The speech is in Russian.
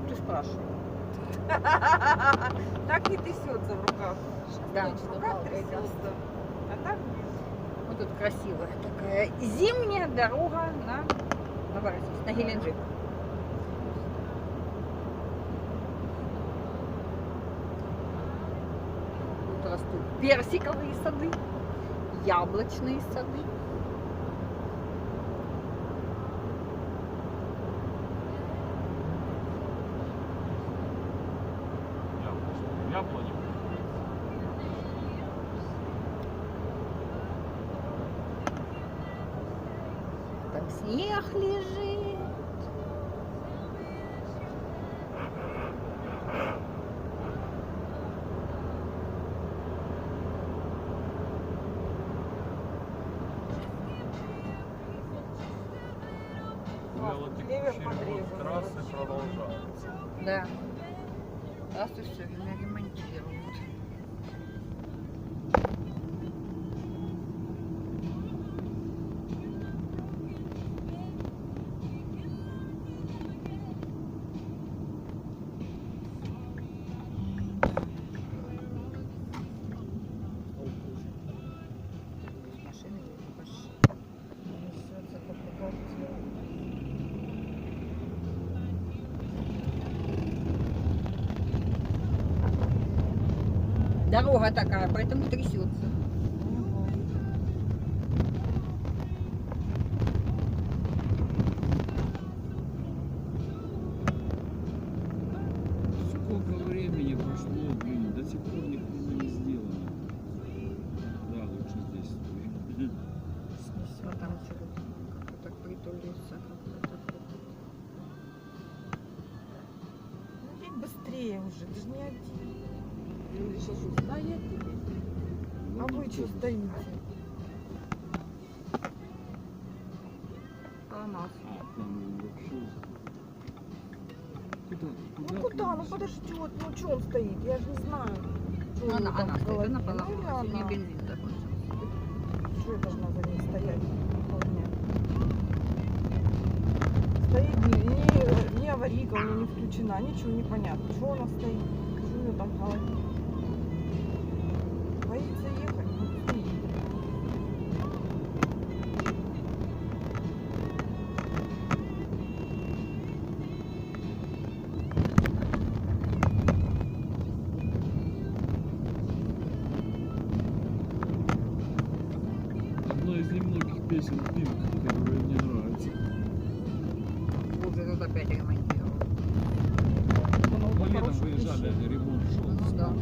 ты спрашиваешь? Так не трясется в руках. Да. В руках трясется. А так Вот тут красивая такая зимняя дорога на Новороссийск, на Геленджик. Тут растут персиковые сады, яблочные сады. Яблони. Там снег лежит. Вялотекущий ремонт трассы продолжается. Да. Трассу все время ремонтируют. Машины несется по квартире. Дорога такая, поэтому трясется. Сколько времени прошло, блин, до сих пор ни хрена не сделано. Да, лучше здесь стоит. Вот там что-то так притулится. ну, едь быстрее уже, ты же не один. А вы что стоите? Поломался. А, там вообще... Ну куда? Ну подождет, ну что он стоит? Я же не знаю. Что у него там Она в стоит, голове. она Ну, поломалась, у нее она. бензин закончился. Что я должна за ней стоять? Полдня? Стоит, ни аварийка у нее не включена, ничего не понятно. Что она стоит? Что у нее там в голове? Боится ехать? Ну, быстрее. Одна из немногих песен Пинк, которая мне нравится. Уже тут опять ремонтировал. Ну, Мы летом хороших выезжали, вещей. ремонт шел. Да.